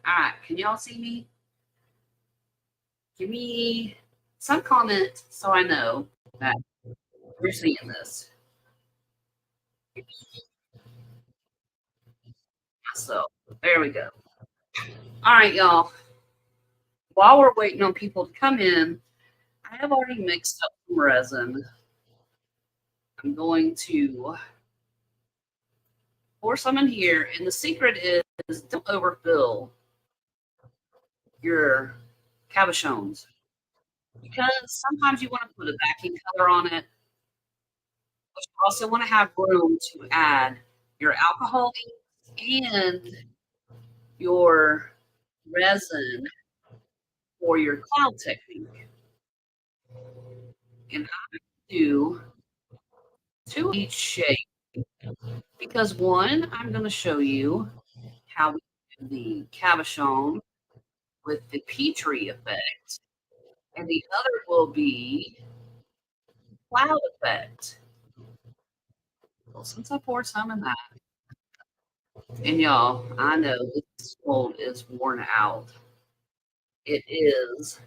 All right, can y'all see me? Give me some comment so I know that you're seeing this. So there we go. All right, y'all. While we're waiting on people to come in, I have already mixed up some resin. I'm going to pour some in here, and the secret is don't overfill your cabochons because sometimes you want to put a backing color on it, but you also want to have room to add your alcohol and your resin for your cloud technique. And I do two of each shape because one, I'm going to show you how we do the cabochon with the Petri effect, and the other will be cloud effect. Well, since I poured some in that, and y'all, I know this mold is worn out. It is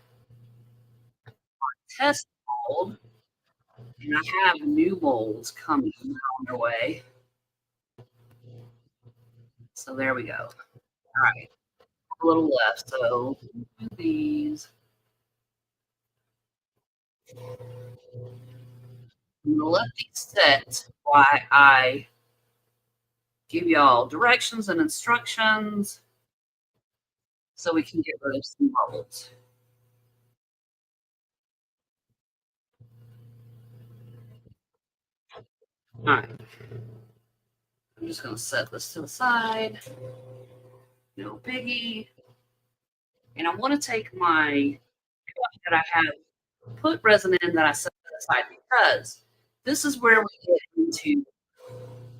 test mold, and I have new molds coming on their way. So there we go. All right, a little left. So do these. I'm gonna let these set while I give y'all directions and instructions so we can get rid of some bubbles. All right. I'm just gonna set this to the side. No biggie. And I want to take my that I have put resin in that I set aside because this is where we get into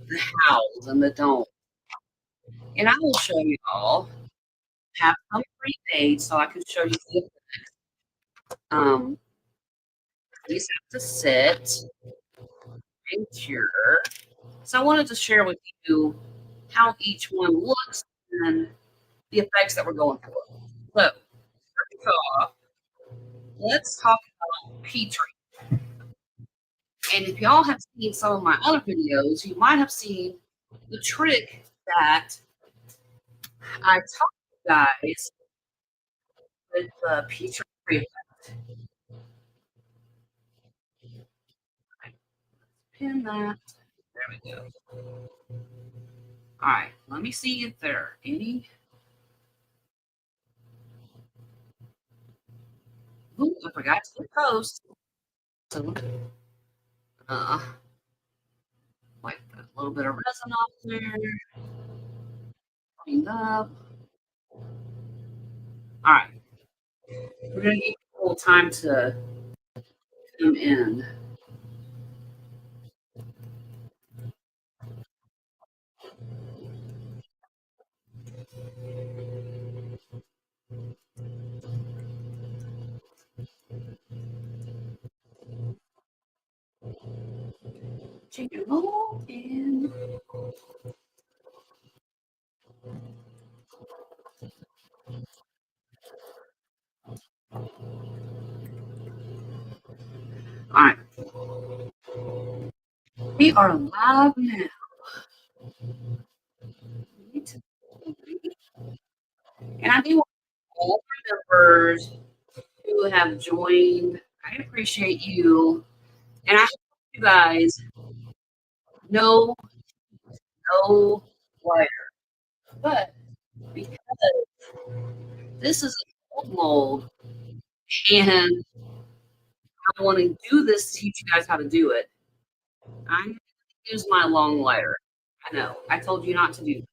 the hows and the don't. And I will show you all. Have some pre-made so I can show you the these have to sit and cure. So I wanted to share with you how each one looks and the effects that we're going for. So first off, let's talk about Petri. And if y'all have seen some of my other videos, you might have seen the trick that I taught you guys with the Petri effect. Pin that. There we go. All right, let me see if there are any. Ooh, I forgot to post. So, wipe a little bit of resin off there. Clean up. All right, we're gonna give a little time to come in. Chicken roll in. All right, we are live now. And I do want all my members who have joined. I appreciate you. And I hope you guys know no lighter. But because this is an old mold and I want to do this to teach you guys how to do it, I'm going to use my long lighter. I know. I told you not to do that.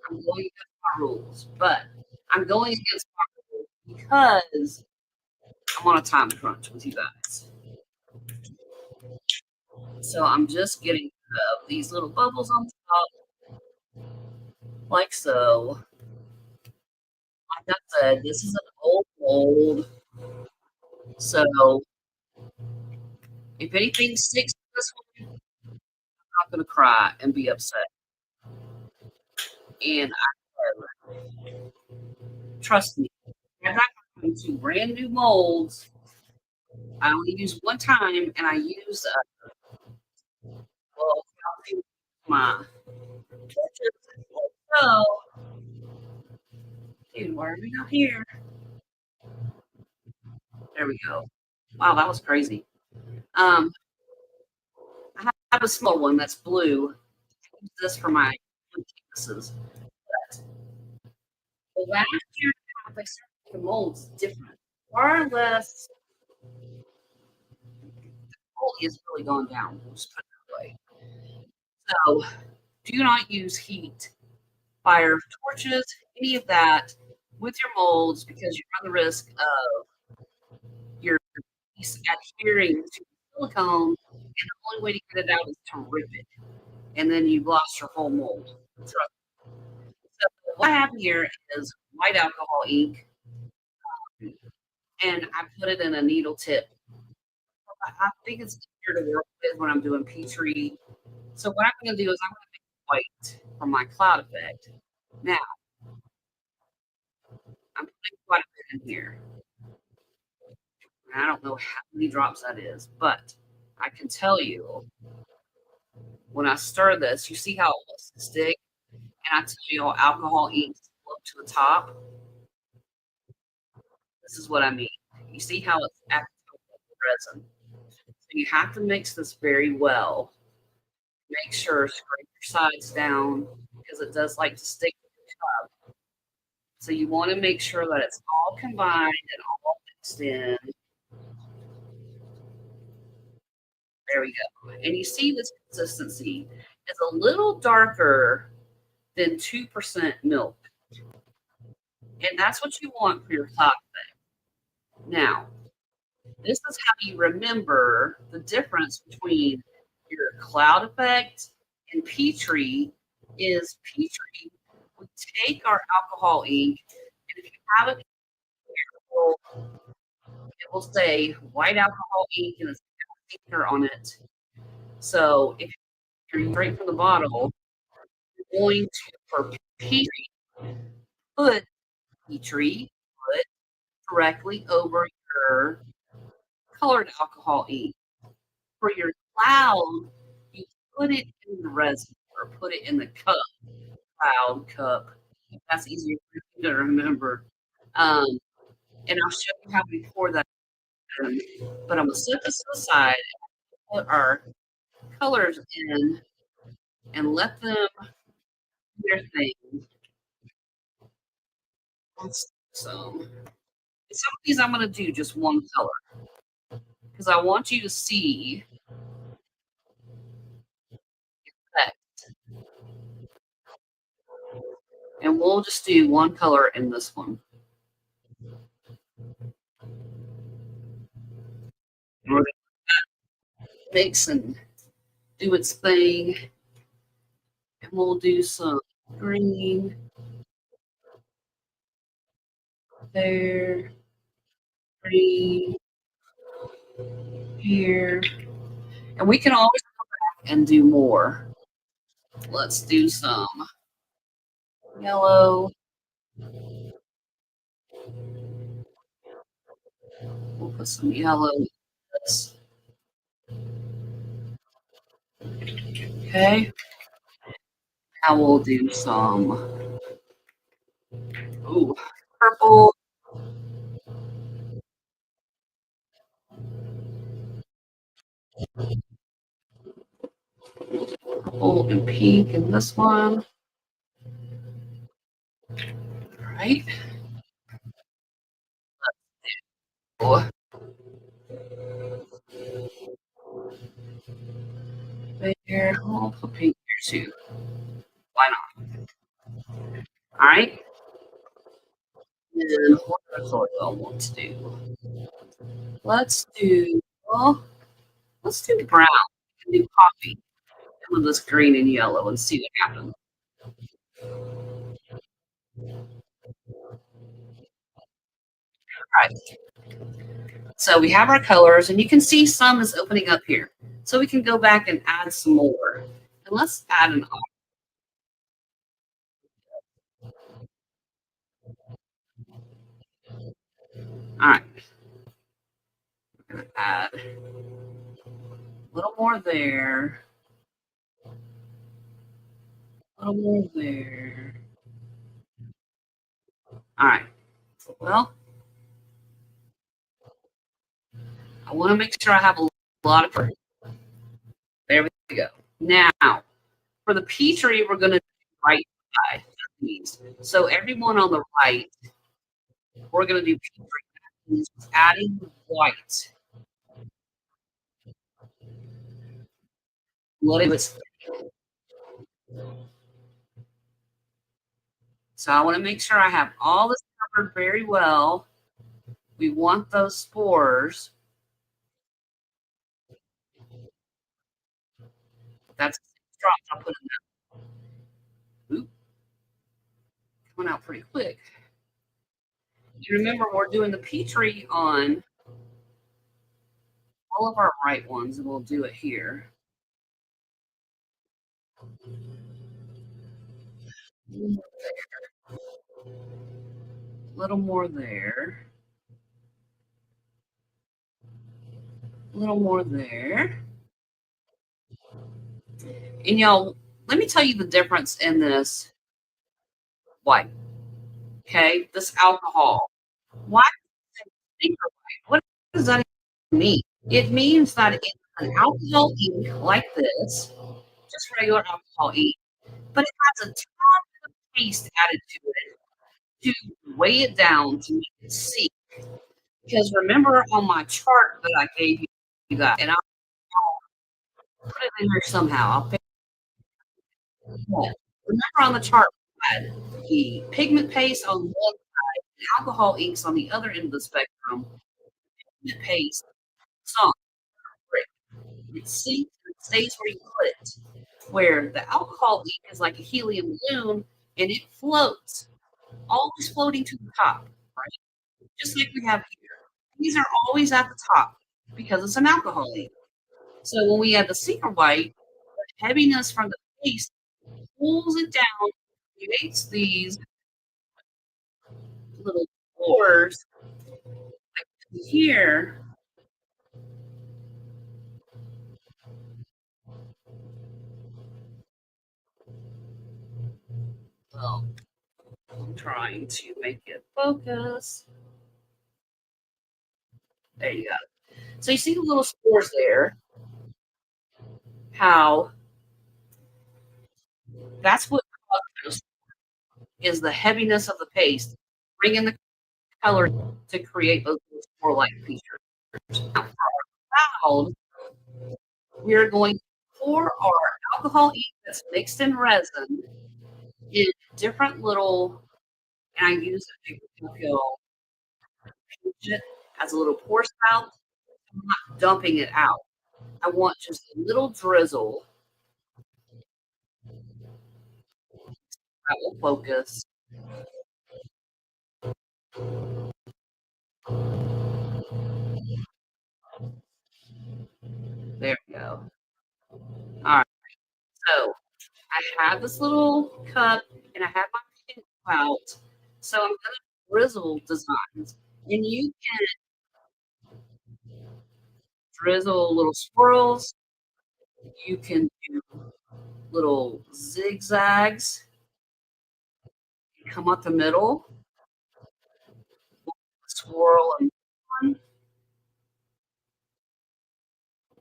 I'm going against my rules. But I'm going against my rules because I'm on a time crunch with you guys. So I'm just getting these little bubbles on top, like so. Like I said, this is an old mold. So if anything sticks to this one, I'm not going to cry and be upset. And Trust me. I'm not going to brand new molds. I only use one time, and I use well, I'll use my torches. So, dude, why are we not here? There we go. Wow, that was crazy. Um, I have a small one that's blue. I use this for my canvases. But last year, I started making molds different. Far less quality has really gone down. We'll just put it that way. So, do not use heat, fire, torches, any of that with your molds because you run the risk of your piece adhering to silicone, and the only way to get it out is to rip it, and then you've lost your whole mold. So what I have here is white alcohol ink, and I put it in a needle tip. I think it's easier to work with when I'm doing Petri. So what I'm going to do is I'm going to make white for my cloud effect. Now I'm putting quite a bit in here. And I don't know how many drops that is, but I can tell you when I stir this, you see how it wants to stick, and I tell you all alcohol ink up to the top. This is what I mean. You see how it's acting with the resin. So you have to mix this very well. Make sure scrape your sides down because it does like to stick with your cup. So you want to make sure that it's all combined and all mixed in. There we go. And you see this consistency is a little darker than 2% milk. And that's what you want for your cloud effect. Now, this is how you remember the difference between your cloud effect and Petri is Petri. We take our alcohol ink, and if you have it, it will say white alcohol ink and it's got a sticker on it. So if you're straight from the bottle, you're going to, for Petri, put Petri, put directly over your colored alcohol ink. For your cloud, you put it in the resin or put it in the cup, cloud cup. That's easier for you to remember. Um, and I'll show you how we pour that in. But I'm gonna set this to the side and put our colors in and let them do their thing. Some of these I'm gonna do just one color because I want you to see that. And we'll just do one color in this one. Mix and do its thing. And we'll do some green there, green here. And we can always come back and do more. Let's do some yellow. We'll put some yellow in this. Okay. Now we'll do some ooh, purple. Purple and pink in this one. All right. Oh, there. I'll put pink here too. Why not? All right. And what color do I want to do? Let's do well, let's do brown. We can do coffee with this green and yellow and see what happens. All right. So we have our colors, and you can see some is opening up here. So we can go back and add some more. And let's add an All right, we're gonna add a little more there, a little more there. All right. Well, I want to make sure I have a lot of fruit. There we go. Now, for the Petri, we're going to do right side. So everyone on the right, we're going to do Petri. That means adding white. Let it. So I want to make sure I have all this covered very well. We want those spores. That's drops. I'll put in that. Oop, coming out pretty quick. You remember we're doing the Petri on all of our right ones, and we'll do it here. A little more there. A little more there. And y'all, let me tell you the difference in this white. Okay, this alcohol. Why is it secret white? What does that even mean? It means that it's an alcohol ink like this, just regular alcohol ink, but it has a ton of taste added to it to weigh it down to make it see. Because remember on my chart that I gave you guys, and I'll put it in here somehow. I'll pick it up. Remember on the chart, we had the pigment paste on one side, and alcohol inks on the other end of the spectrum. Pigment paste, some brick. It sinks and it stays where you put it. Where the alcohol ink is like a helium balloon and it floats, always floating to the top, right? Just like we have here. These are always at the top because it's an alcohol ink. So when we add the secret white, the heaviness from the paste pulls it down, creates these little pores here. Well, I'm trying to make it focus. There you go. So you see the little spores there, how that's what causes is the heaviness of the paste, bringing the color to create those spore-like features. Now, for our cloud, we're going to pour our alcohol ink that's mixed in resin in different little, and I use a paper peel as a little pour spout. I'm not dumping it out. I want just a little drizzle that will focus. There we go. All right. So I have this little cup and I have my pink out. So I'm going to drizzle designs. And you can drizzle little swirls. You can do little zigzags. Come up the middle, swirl and one,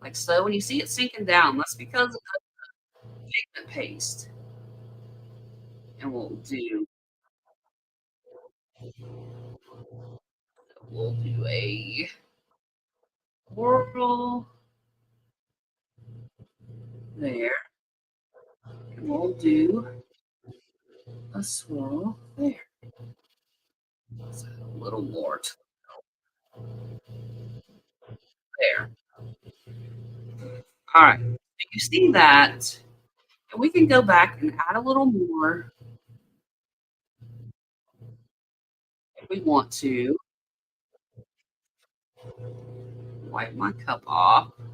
like so. When you see it sinking down, that's because of the pigment paste. And we'll do a swirl there. And we'll do a swirl there. So a little more to there. All right. You see that? And we can go back and add a little more if we want to. Wipe my cup off. All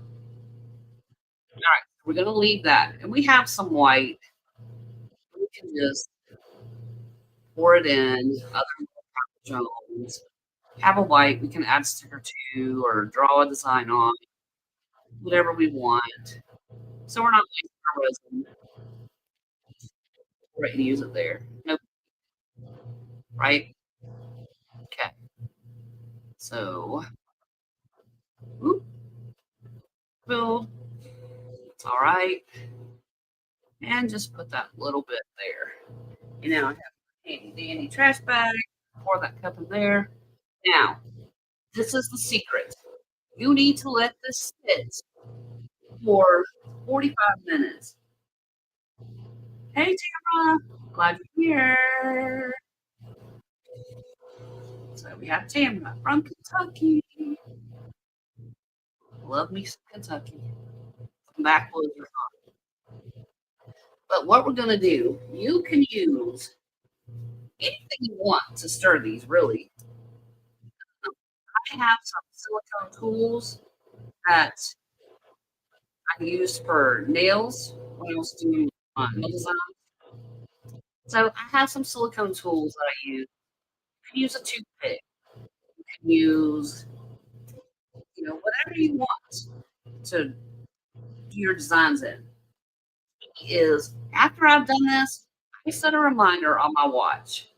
right, we're going to leave that. And we have some white. We can just pour it in, other Jones. have a white we can add a sticker to or draw a design on, whatever we want. So we're not wasting our resin. We're ready to use it there. Nope. Right? Okay. So, whoop, build. It's all right. And just put that little bit there. And now I have a handy dandy trash bag. Pour that cup in there. Now, this is the secret. You need to let this sit for 45 minutes. Hey, Tamara. Glad you're here. So we have Tamara from Kentucky. Love me some Kentucky. Some backwoods. But what we're going to do, you can use anything you want to stir these, really. I have some silicone tools that I use for nails when I was doing nail design. So I have some silicone tools that I use. You can use a toothpick. You can use, whatever you want to do your designs in. Is after I've done this, I set a reminder on my watch.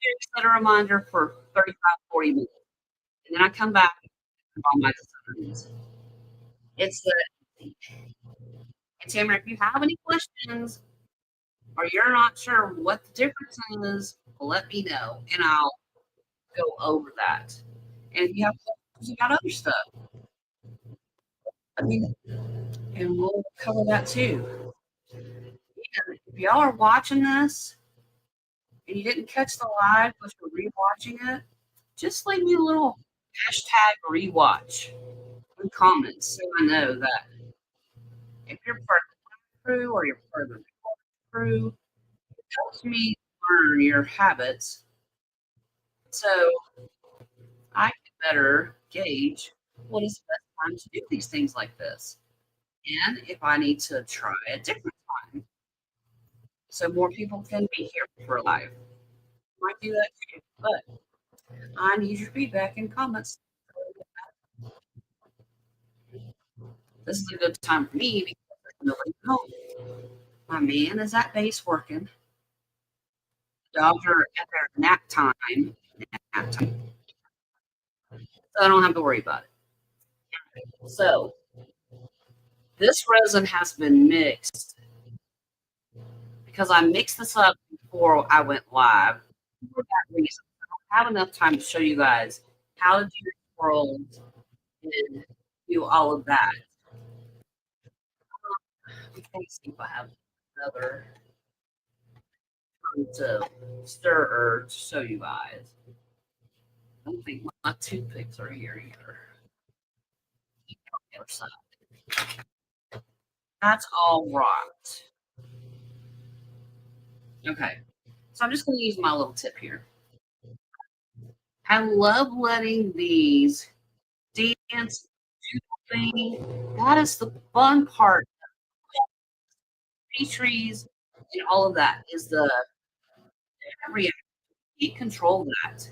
I set a reminder for 35, 40 minutes. And then I come back and all my designs. It's the and Tamara, if you have any questions or you're not sure what the difference is, let me know and I'll go over that. And if you have questions about other stuff, I mean, and we'll cover that too. And if y'all are watching this and you didn't catch the live, but you're rewatching it, just leave me a little hashtag rewatch in comments so I know that if you're part of the crew or you're part of the crew, it helps me learn your habits so I can better gauge what is the best time to do these things like this. And if I need to try a different time so more people can be here for live. Might do that too. But I need your feedback and comments. This is a good time for me because there's nobody home. My man is at base working. The dogs are at their nap time. Nap time. So I don't have to worry about it. So this resin has been mixed because I mixed this up before I went live. For that reason, I don't have enough time to show you guys how to do your swirls and do all of that. Let me see if I have another to stir to show you guys. I don't think my toothpicks are here either. On the other side. That's all right. Okay. So I'm just going to use my little tip here. I love letting these dance, do the thing. That is the fun part. Petris and all of that is the reaction. We control that.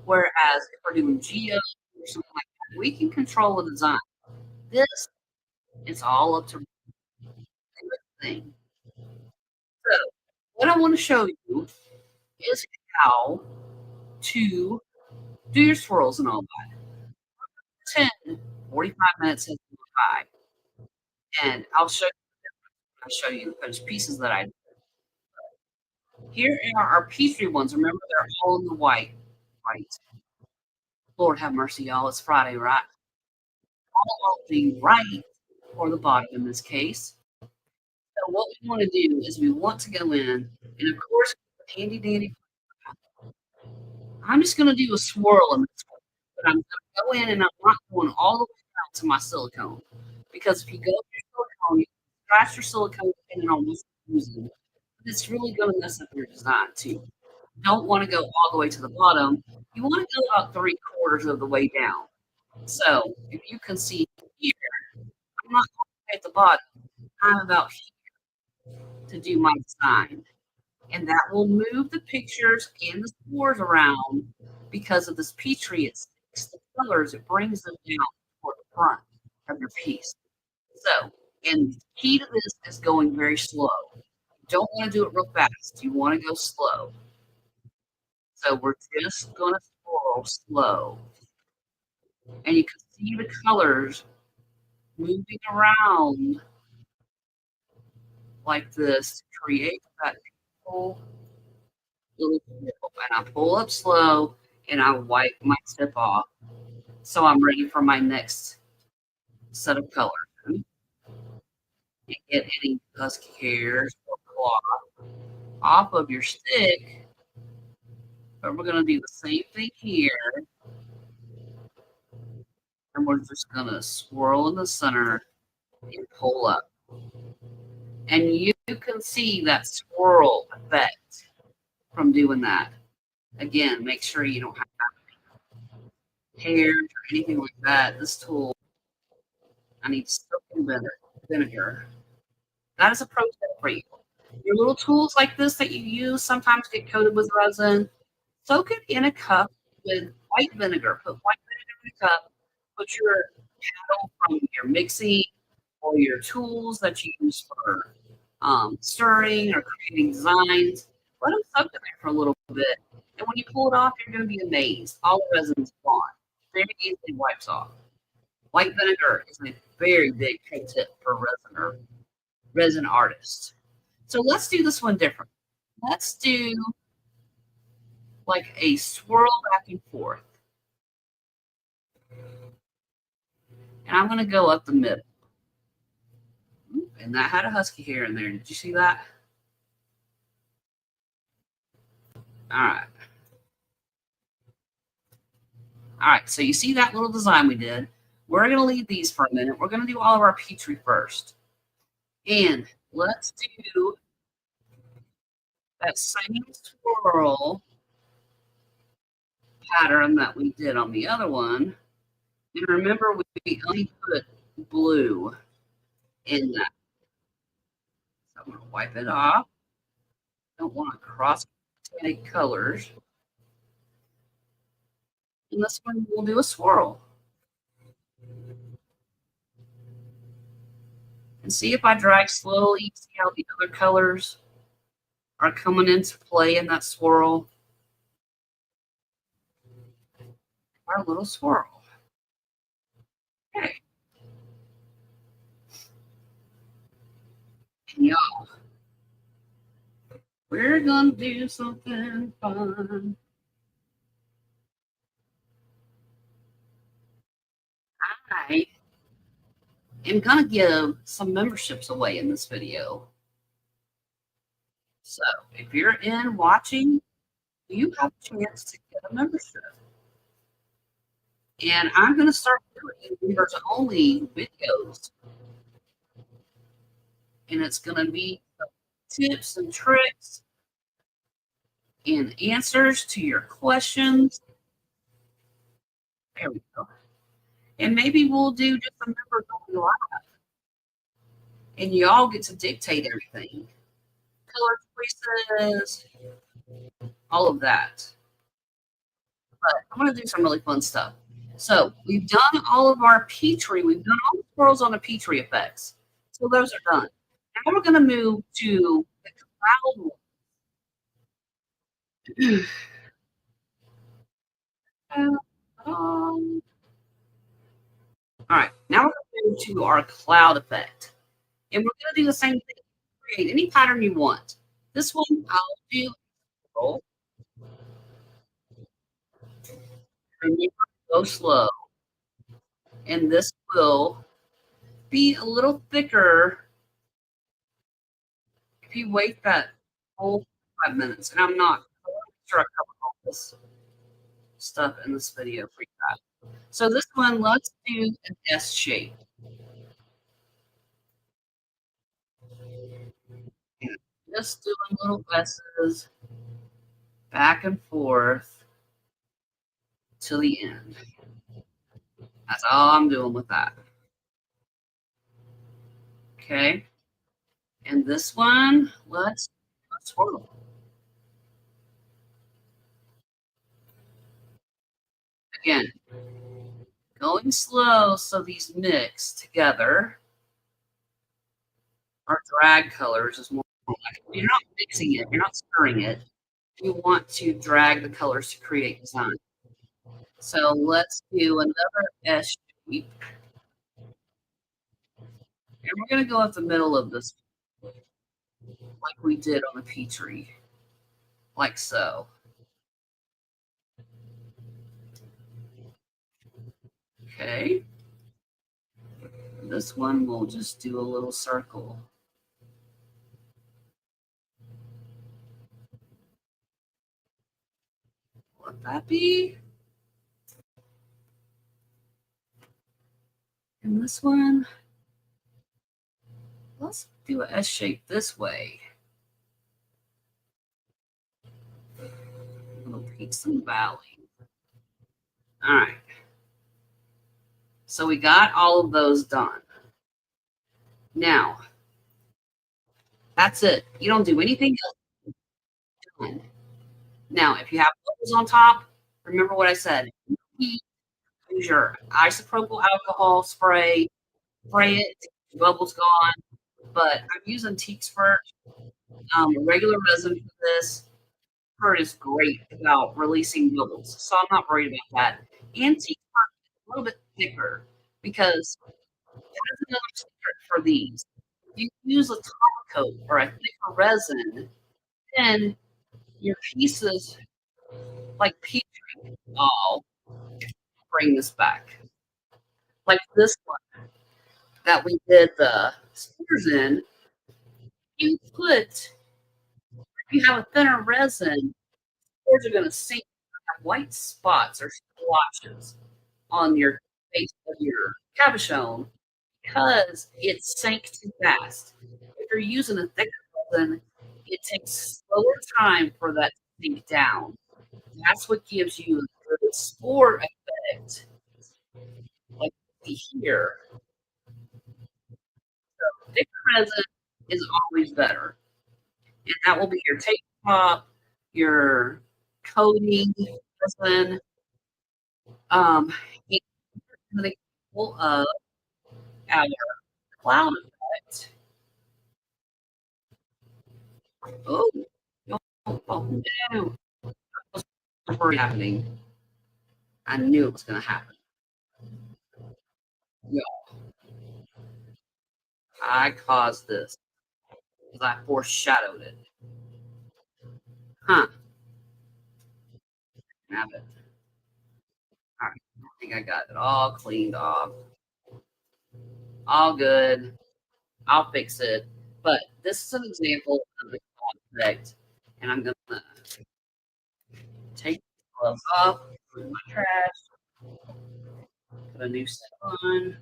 Whereas if we're doing geo or something like that, we can control the design. This is all up to the thing. So what I want to show you is how to do your swirls and all that. 10, 45 minutes has gone by. And I'll show you those pieces that I did. Here are our Petri ones. Remember, they're all in the white. White. Lord have mercy, y'all. It's Friday, right? All of the right or the bottom in this case. So what we want to do is we want to go in, and of course, handy dandy. I'm just going to do a swirl in this one, but I'm going to go in and I'm not going all the way down to my silicone because if you go to your silicone, you scratch your silicone depending on what you're using. But it's really going to mess up your design too. You don't want to go all the way to the bottom. You want to go about 3/4 of the way down. So if you can see here, I'm not going at the bottom. I'm about here to do my design. And that will move the pictures and the scores around because of this Petri, it sticks the colors, it brings them down toward the front of your piece. So, and the key to this is going very slow. You don't want to do it real fast. You want to go slow. So we're just going to swirl slow. And you can see the colors moving around like this to create that beautiful little swirl. And I pull up slow and I wipe my tip off. So I'm ready for my next set of colors. And get any husky hairs or cloth off of your stick. But we're going to do the same thing here. And we're just going to swirl in the center and pull up. And you can see that swirl effect from doing that. Again, make sure you don't have hairs or anything like that. This tool, I need to soak in vinegar. That is a pro tip for you. Your little tools like this that you use sometimes get coated with resin. Soak it in a cup with white vinegar. Put white vinegar in a cup. Put your paddle from your mixing or your tools that you use for stirring or creating designs. Let them soak in there for a little bit. And when you pull it off, you're going to be amazed. All the resin's gone. Very easily wipes off. White vinegar is a very big pro tip for resin or resin artists. So let's do this one different. Let's do like a swirl back and forth. And I'm going to go up the middle. And that had a husky hair in there. Did you see that? All right. All right, so you see that little design we did. We're going to leave these for a minute. We're going to do all of our Petri first. And let's do that same swirl pattern that we did on the other one. And remember, we only put blue in that. So I'm going to wipe it off. Don't want to cross colors. And this one we'll do a swirl. And see if I drag slowly, see how the other colors are coming into play in that swirl. Our little swirl. Okay. And y'all, we're going to do something fun. I am going to give some memberships away in this video. So if you're in watching, you have a chance to get a membership. And I'm going to start doing members only videos. And it's going to be tips and tricks and answers to your questions. There we go. And maybe we'll do just a members only live. And you all get to dictate everything. Color choices, all of that. But I'm going to do some really fun stuff. So we've done all of our Petri. We've done all the swirls on the Petri effects. So those are done. Now we're going to move to the cloud one. All right, now we're going to move to our cloud effect. And we're going to do the same thing. Create any pattern you want. This one I'll do roll. Remember, go slow. And this will be a little thicker if you wait that whole 5 minutes. And I'm not sure I covered all this stuff in this video for you guys. So this one, let's do an S shape. And just doing little S's back and forth to the end. That's all I'm doing with that. Okay. And this one, let's swirl. Again, going slow so these mix together. Our drag colors is more like you're not mixing it, you're not stirring it. You want to drag the colors to create design. So let's do another S shape. And we're going to go up the middle of this like we did on the Petri, like so. Okay. This one we'll just do a little circle. Let that be. And this one, let's do an S shape this way. Little peaks and valleys. All right. So we got all of those done. Now, that's it. You don't do anything else. Now, if you have bubbles on top, remember what I said. Use your isopropyl alcohol spray, spray it, bubbles gone. But I'm using Teexpert, regular resin for this. Teexpert is great about releasing bubbles, so I'm not worried about that. And Teexpert is a little bit thicker because that's another secret for these. If you use a top coat or a thicker resin, then your pieces, like Petri, oh, bring this back. Like this one that we did the spheres in, you put, if you have a thinner resin, spheres are going to sink, have white spots or splotches on your face of your cabochon because it sank too fast. If you're using a thicker resin, it takes slower time for that to sink down. That's what gives you a good spore effect, like you see here. Thicker resin is always better. And that will be your tape top, your coating resin, um, an example of our cloud effect. Oh, no, oh no, what's happening? I knew it was going to happen. Yeah, I caused this because I foreshadowed it. Huh? Have it. All right. I think I got it all cleaned off. All good. I'll fix it. But this is an example of the cloud effect, and I'm gonna take the gloves off, put in my trash, put a new set on,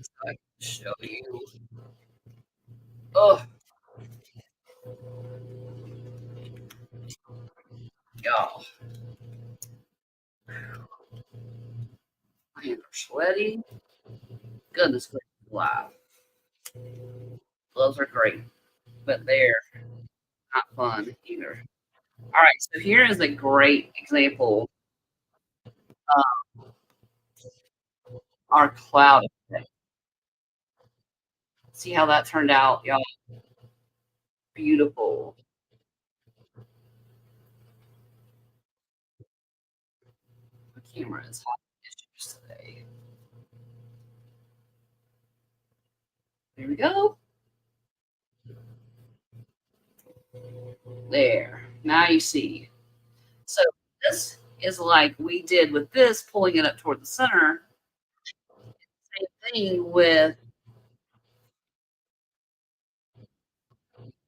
so I can show you. Oh, y'all, my hands are sweaty. Goodness gracious alive. Gloves are great, but they're not fun either. All right, so here is a great example of our cloud effect. See how that turned out, y'all? Beautiful. The camera is having issues today. There we go. There. Now you see. So this is like we did with this, pulling it up toward the center. Same thing with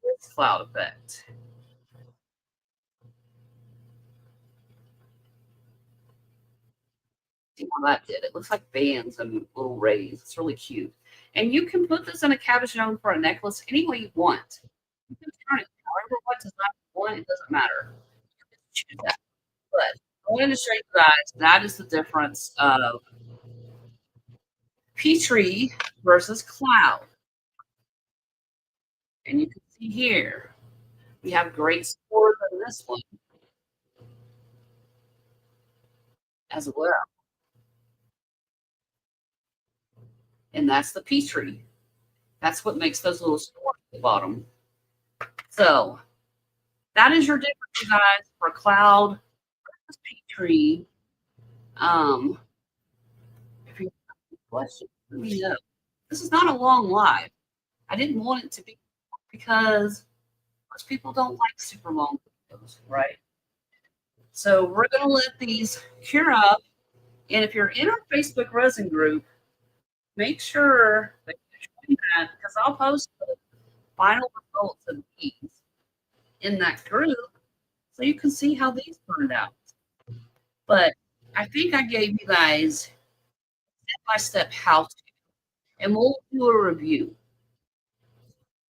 this cloud effect. See how that did? It looks like bands and little rays. It's really cute. And you can put this in a cabochon for a necklace any way you want. You can turn it however what design you want. It doesn't matter. You can choose that. But I wanted to show you guys that is the difference of Petri versus cloud. And you can see here, we have great spores in this one. as well. And that's the Petri. That's what makes those little stores at the bottom. So that is your difference, you guys, for cloud versus Petri. Um, if you have any questions, let me know. This is not a long live. I didn't want it to be because most people don't like super long videos, right? So we're going to let these cure up. And if you're in our Facebook resin group, make sure that you join that because I'll post the final results of these in that group so you can see how these turned out. But I think I gave you guys step by step how to, and we'll do a review.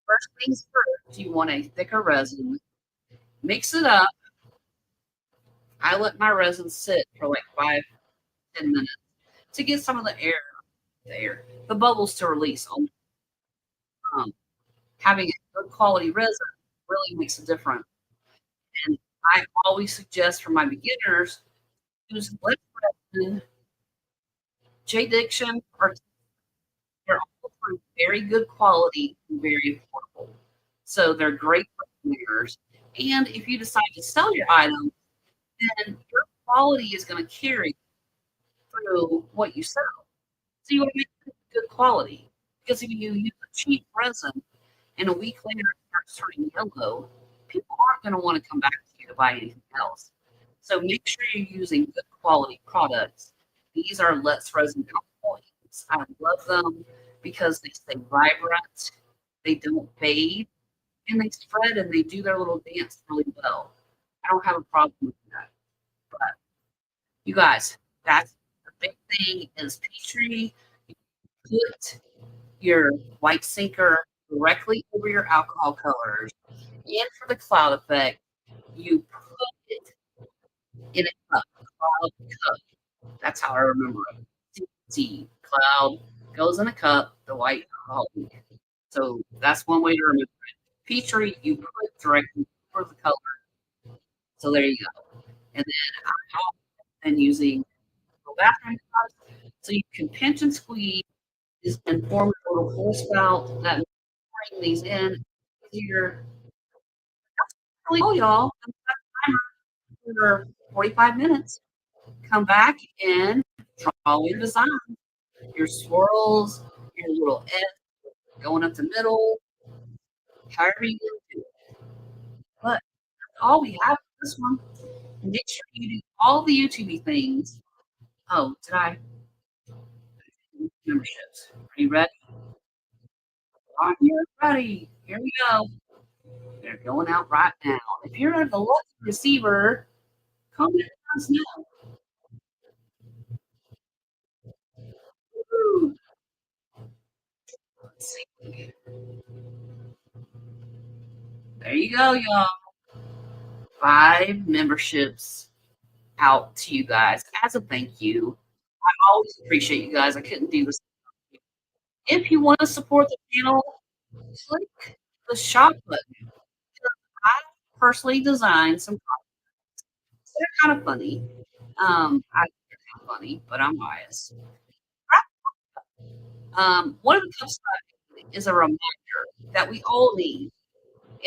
First things first, you want a thicker resin. Mix it up. I let my resin sit for like 5, 10 minutes to get some of the bubbles to release. Um, Having a good quality resin really makes a difference. And I always suggest for my beginners use lip resin, J Diction, or they're all very good quality and very affordable. So they're great for beginners. And if you decide to sell your item, then your quality is going to carry through what you sell. So you want to make it good quality. Because if you use a cheap resin and a week later it starts turning yellow, people aren't going to want to come back to you to buy anything else. So make sure you're using good quality products. These are Let's Resin alcohols. I love them because they stay vibrant, they don't fade, and they spread and they do their little dance really well. I don't have a problem with that. But you guys, that's the big thing is Petri. You put your white sinker directly over your alcohol colors. And for the cloud effect, you put it in a cup, cloud cup. That's how I remember it. C cloud goes in a cup, the white alcohol. So that's one way to remember it. Petri, you put directly over the color. So there you go. And then I'm then using the bathroom cups so you can pinch and squeeze and form a little full spout that bring these in easier. Really cool, y'all. For 45 minutes. Come back and draw your design, your swirls, your little edge going up the middle, however you want to do it. But all we have is this one. Make sure you do all the YouTube things. Oh, did I? Memberships. Are you ready? Are you ready? Here we go. They're going out right now. If you're the lucky receiver, comment us now. Woo. Let's see. There you go, y'all. 5 memberships out to you guys as a thank you. I always appreciate you guys. I couldn't do this. If you want to support the channel, click the shop button. I personally designed some products. They're kind of funny. I think they're kind of funny, but I'm biased. One of the cups is a reminder that we all need,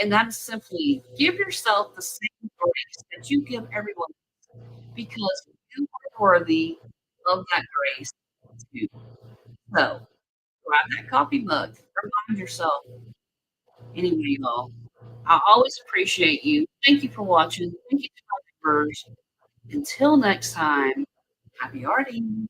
and that is simply give yourself the same grace that you give everyone because you are worthy of that grace too. So grab that coffee mug. Remind yourself. Anyway, y'all, I always appreciate you. Thank you for watching. Thank you to my viewers. Until next time, happy arting.